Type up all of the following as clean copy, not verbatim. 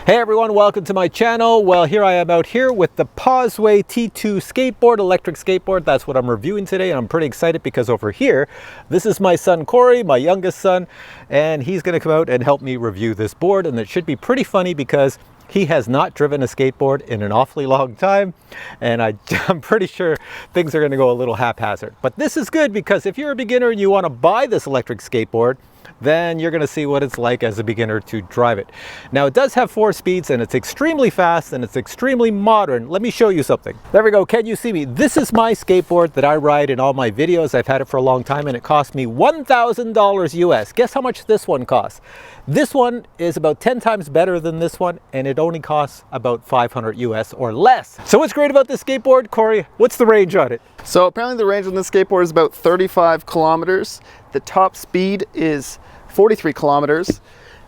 Hey everyone, welcome to my channel. Well, here I am out here with the Possway T2 skateboard, electric skateboard. That's what I'm reviewing today, and I'm pretty excited because over here, this is my son Corey, my youngest son, and he's gonna come out and help me review this board, and it should be pretty funny because he has not driven a skateboard in an awfully long time, and I'm pretty sure things are gonna go a little haphazard. But this is good because if you're a beginner and you wanna buy this electric skateboard, then you're gonna see what it's like as a beginner to drive it. Now it does have 4 speeds and it's extremely fast and it's extremely modern. Let me show you something. There we go, can you see me? This is my skateboard that I ride in all my videos. I've had it for a long time and it cost me $1,000 US. Guess how much this one costs? This one is about 10 times better than this one and it only costs about 500 US or less. So what's great about this skateboard, Corey? What's the range on it? So apparently the range on this skateboard is about 35 kilometers. The top speed is 43 kilometers,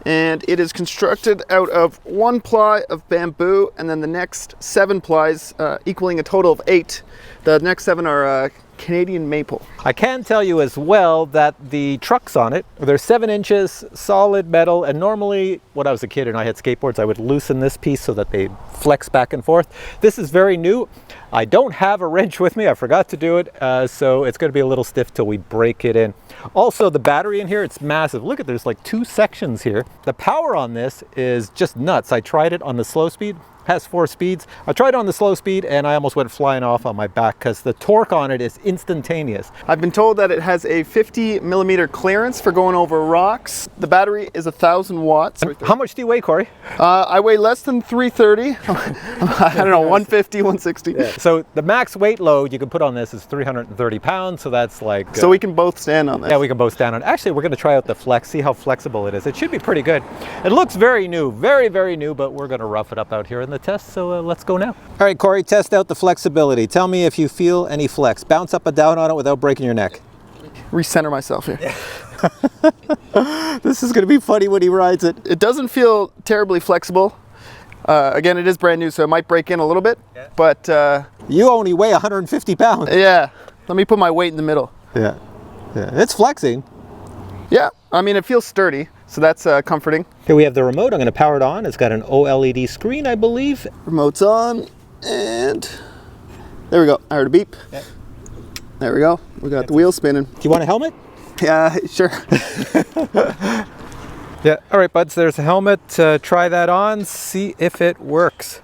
and it is constructed out of 1 ply of bamboo and then the next 7 plies, equaling a total of 8. The next 7 are Canadian maple. I can tell you as well that the trucks on it, they're 7 inches solid metal, and normally when I was a kid and I had skateboards, I would loosen this piece so that they flex back and forth. This is very new. I don't have a wrench with me, I forgot to do it, so it's going to be a little stiff till we break it in. Also, the battery in here, it's massive. Look at, there's like 2 sections here. The power on this is just nuts. I tried it on the slow speed. Has 4 speeds. I tried it on the slow speed and I almost went flying off on my back because the torque on it is instantaneous. I've been told that it has a 50 millimeter clearance for going over rocks. The battery is 1,000 watts. How much do you weigh, Corey? I weigh less than 330. I don't know, 150, 160. Yeah. So the max weight load you can put on this is 330 pounds, so that's like... So we can both stand on this. Yeah, we can both stand on it. Actually, we're going to try out the flex, see how flexible it is. It should be pretty good. It looks very new, very, very new, but we're going to rough it up out here in the test, so let's go now. All right, Corey, test out the flexibility. Tell me if you feel any flex. Bounce up and down on it without breaking your neck. Recenter myself here. This is going to be funny when he rides it. It doesn't feel terribly flexible. Again, it is brand new, so it might break in a little bit, but... You only weigh 150 pounds. Yeah. Let me put my weight in the middle. Yeah. Yeah, it's flexing. Yeah, I mean, it feels sturdy, so that's comforting. Here we have the remote. I'm going to power it on. It's got an OLED screen, I believe. Remote's on, and there we go. I heard a beep. Yeah. There we go. We got the wheel spinning. Do you want a helmet? Yeah, sure. Yeah, all right, buds, there's a helmet. Try that on, see if it works.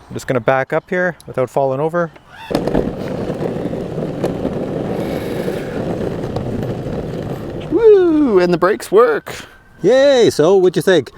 I'm just going to back up here without falling over. Woo, and the brakes work. Yay, so what'd you think?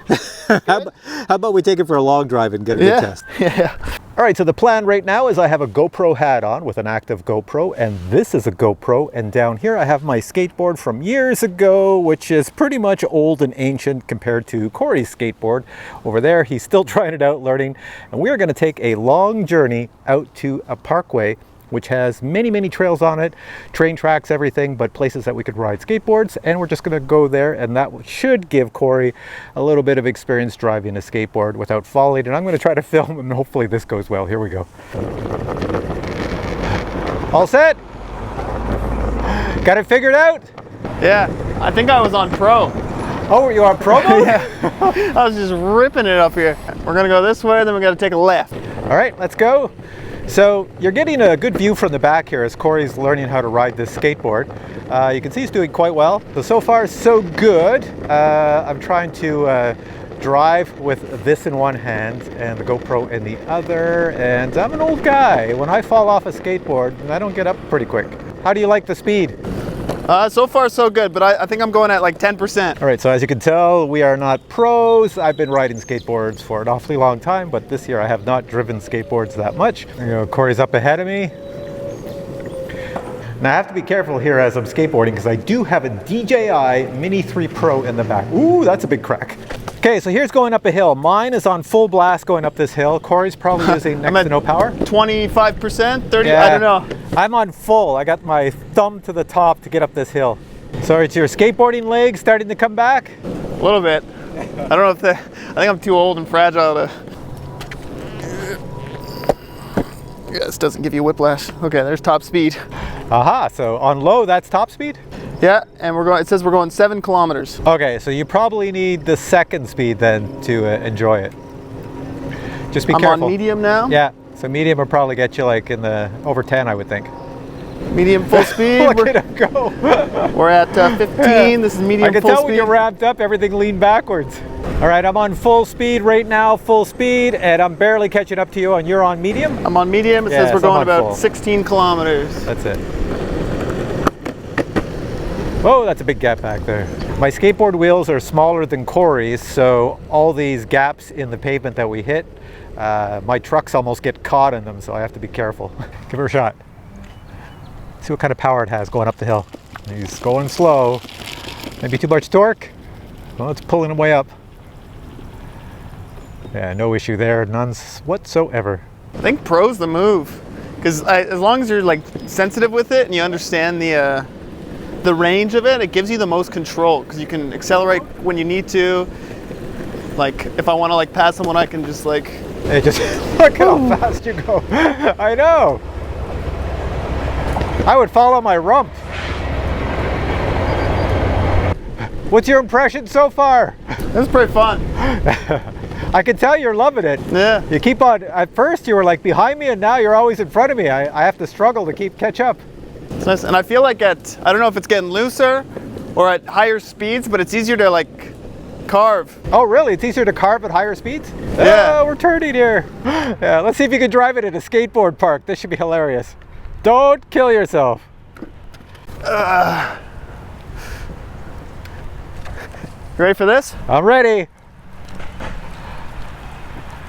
How about we take it for a long drive and get a good test? Yeah. All right, so the plan right now is I have a GoPro hat on with an active GoPro, and this is a GoPro, and down here I have my skateboard from years ago, which is pretty much old and ancient compared to Corey's skateboard. Over there, he's still trying it out, learning, and we're gonna take a long journey out to a parkway which has many, many trails on it, train tracks, everything, but places that we could ride skateboards, and we're just gonna go there, and that should give Corey a little bit of experience driving a skateboard without falling, and I'm gonna try to film, and hopefully this goes well. Here we go. All set? Got it figured out? Yeah, I think I was on pro. Oh, you are pro mode? Yeah, I was just ripping it up here. We're gonna go this way, then we gotta take a left. All right, let's go. So you're getting a good view from the back here as Corey's learning how to ride this skateboard. You can see he's doing quite well. So far, so good. I'm trying to drive with this in one hand and the GoPro in the other. And I'm an old guy. When I fall off a skateboard, I don't get up pretty quick. How do you like the speed? So far so good, but I think I'm going at like 10%. All right, so as you can tell, we are not pros. I've been riding skateboards for an awfully long time, but this year I have not driven skateboards that much. You know, Corey's up ahead of me. Now I have to be careful here as I'm skateboarding because I do have a DJI Mini 3 Pro in the back. Ooh, that's a big crack. Okay, so here's going up a hill. Mine is on full blast going up this hill. Corey's probably using next to no power. 25%, 30, yeah, I don't know. I'm on full. I got my thumb to the top to get up this hill. So it's your skateboarding legs starting to come back? A little bit. I don't know if I think I'm too old and fragile to... Yeah, this doesn't give you whiplash. Okay, there's top speed. Aha, so on low, that's top speed? Yeah, and it says we're going 7 kilometers. Okay, so you probably need the second speed then to enjoy it. Just be I'm careful. on medium now. Yeah, so medium will probably get you like in the over 10, I would think. Medium full speed. Look at him go. We're at 15. Yeah. This is medium I can full tell speed. when you're ramped up, everything leaned backwards. All right, I'm on full speed right now, full speed, and I'm barely catching up to you, and you're on medium? I'm on medium. It Yeah, says we're so I'm going on about full. 16 kilometers. That's it. Whoa, that's a big gap back there. My skateboard wheels are smaller than Corey's, so all these gaps in the pavement that we hit, my trucks almost get caught in them, so I have to be careful. Give her a shot. See what kind of power it has going up the hill. He's going slow. Maybe too much torque? Well, it's pulling him way up. Yeah, no issue there, none whatsoever. I think pro's the move, because as long as you're like sensitive with it and you understand the range of it, it gives you the most control, because you can accelerate when you need to. Like if I want to like pass someone, I can just like. Hey, just look at how fast you go. I know. I would follow my rump. What's your impression so far? That's pretty fun. I can tell you're loving it. Yeah. You keep on, at first you were like behind me and now you're always in front of me. I have to struggle to catch up. It's nice. And I feel like I don't know if it's getting looser or at higher speeds, but it's easier to like carve. Oh really? It's easier to carve at higher speeds? Yeah. Oh, we're turning here. Yeah, let's see if you can drive it at a skateboard park. This should be hilarious. Don't kill yourself. You ready for this? I'm ready.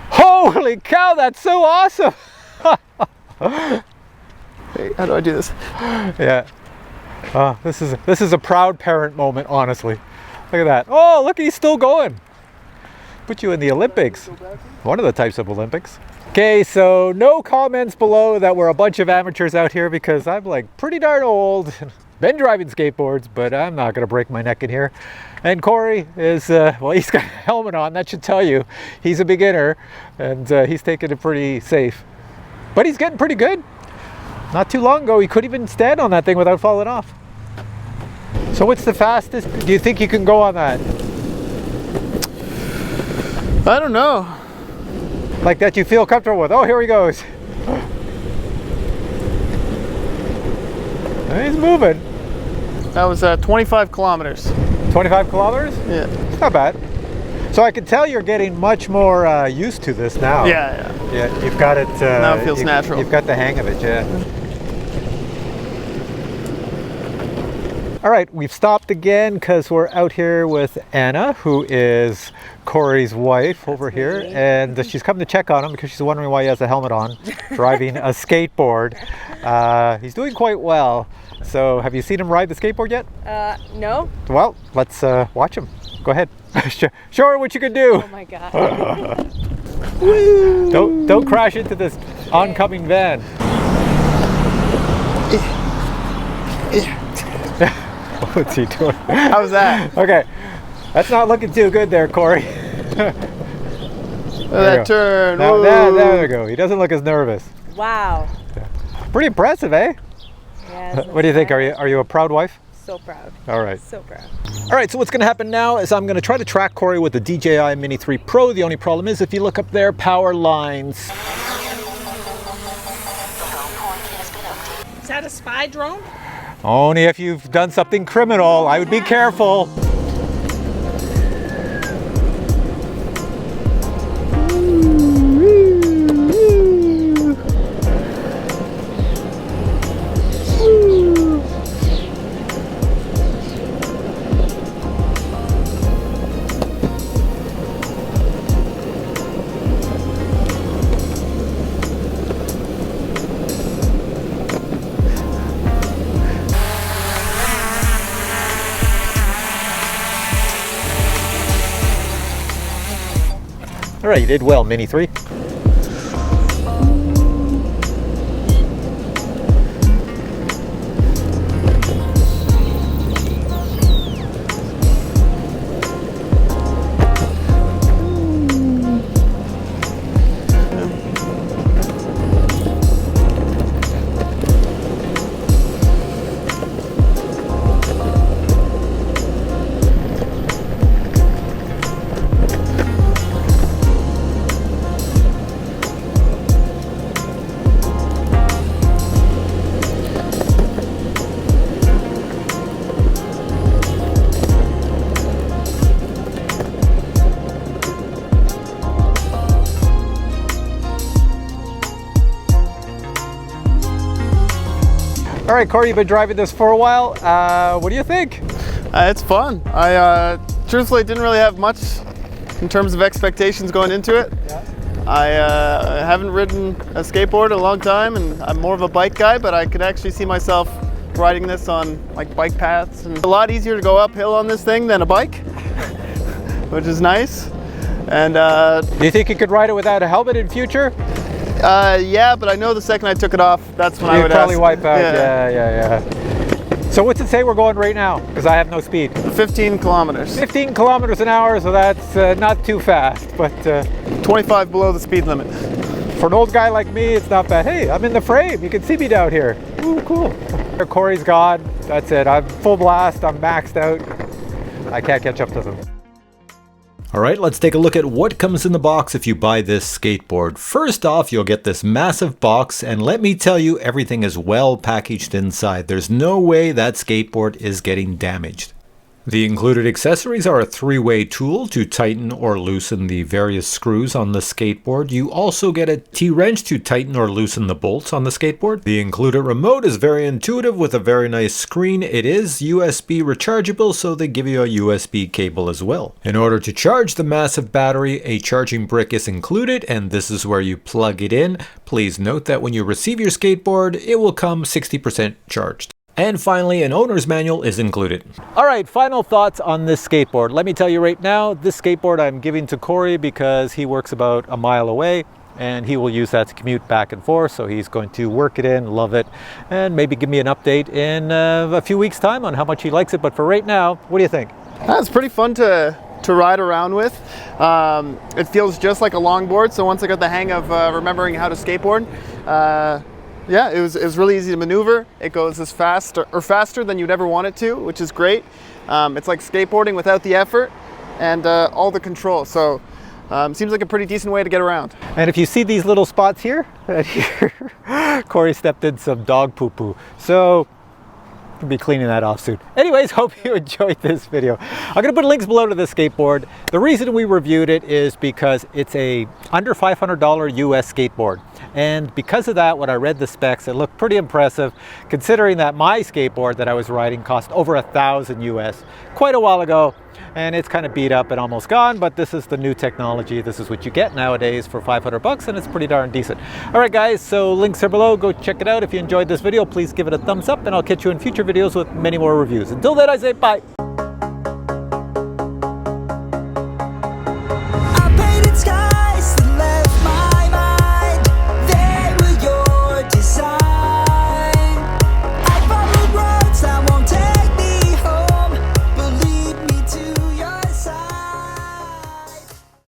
Holy cow, that's so awesome. Wait, how do I do this? Yeah. This is a proud parent moment, honestly. Look at that. Oh, look, he's still going. Put you in the Olympics. One of the types of Olympics. Okay, so no comments below that we're a bunch of amateurs out here, because I'm like pretty darn old. Been driving skateboards, but I'm not going to break my neck in here. And Corey is, well, he's got a helmet on. That should tell you he's a beginner, and he's taking it pretty safe. But he's getting pretty good. Not too long ago, he couldn't even stand on that thing without falling off. So what's the fastest do you think you can go on that? I don't know. Like that you feel comfortable with? Oh, here he goes. He's moving. That was 25 kilometers. 25 kilometers? Yeah. It's not bad. So I can tell you're getting much more used to this now. Yeah. Yeah, you've got it. Now it feels natural. You've got the hang of it, yeah. All right, we've stopped again because we're out here with Anna, who is Corey's wife over here, and she's come to check on him because she's wondering why he has a helmet on, driving a skateboard. He's doing quite well. So have you seen him ride the skateboard yet? No. Well, let's watch him. Go ahead. Show her what you can do. Oh my god. Don't crash into this oncoming van. What's he doing? How's that? Okay, that's not looking too good there, Corey. That turn. Now, there we go. He doesn't look as nervous. Wow. Pretty impressive, eh? Yeah, What do you think? Are you a proud wife? So proud. All right. So proud. All right, so what's going to happen now is I'm going to try to track Corey with the DJI Mini 3 Pro. The only problem is if you look up there, power lines. Is that a spy drone? Only if you've done something criminal. I would be careful. All right, you did well, Mini 3. right, Corey, you've been driving this for a while. What do you think? It's fun. I truthfully didn't really have much in terms of expectations going into it. Yeah. I haven't ridden a skateboard in a long time, and I'm more of a bike guy, but I could actually see myself riding this on like bike paths. And a lot easier to go uphill on this thing than a bike, which is nice. And Do you think you could ride it without a helmet in future? yeah, but I know the second I took it off, that's when I You'd would probably ask. wipe out. Yeah. So what's it say we're going right now? Because I have no speed. 15 kilometers. 15 kilometers an hour, so that's not too fast, but 25 below the speed limit. for an old guy like me, it's not bad. Hey, I'm in the frame. You can see me down here. Ooh, cool. Corey's gone. That's it. I'm full blast. I'm maxed out. I can't catch up to them. All right, let's take a look at what comes in the box if you buy this skateboard. First off, you'll get this massive box, and let me tell you, everything is well packaged inside. There's no way that skateboard is getting damaged. The included accessories are a 3-way tool to tighten or loosen the various screws on the skateboard. You also get a T-wrench to tighten or loosen the bolts on the skateboard. The included remote is very intuitive with a very nice screen. It is USB rechargeable, so they give you a USB cable as well. In order to charge the massive battery, a charging brick is included, and this is where you plug it in. Please note that when you receive your skateboard, it will come 60% charged. And finally, an owner's manual is included. All right, final thoughts on this skateboard. Let me tell you right now, this skateboard I'm giving to Corey because he works about a mile away and he will use that to commute back and forth. So he's going to work it in, love it, and maybe give me an update in a few weeks' time on how much he likes it. But for right now, what do you think? It's pretty fun to ride around with. It feels just like a longboard, so once I got the hang of remembering how to skateboard, yeah, it was really easy to maneuver. It goes as fast or faster than you'd ever want it to, which is great. It's like skateboarding without the effort and all the control. So seems like a pretty decent way to get around. And if you see these little spots here, Corey stepped in some dog poo-poo. So I'll be cleaning that off soon. Anyways, hope you enjoyed this video. I'm gonna put links below to this skateboard. The reason we reviewed it is because it's a under $500 US skateboard. And because of that, when I read the specs, it looked pretty impressive, considering that my skateboard that I was riding cost over $1,000 US quite a while ago. And it's kind of beat up and almost gone, but this is the new technology. This is what you get nowadays for 500 bucks, and it's pretty darn decent. All right, guys, so links are below. Go check it out. If you enjoyed this video, please give it a thumbs up, and I'll catch you in future videos with many more reviews. Until then, I say bye.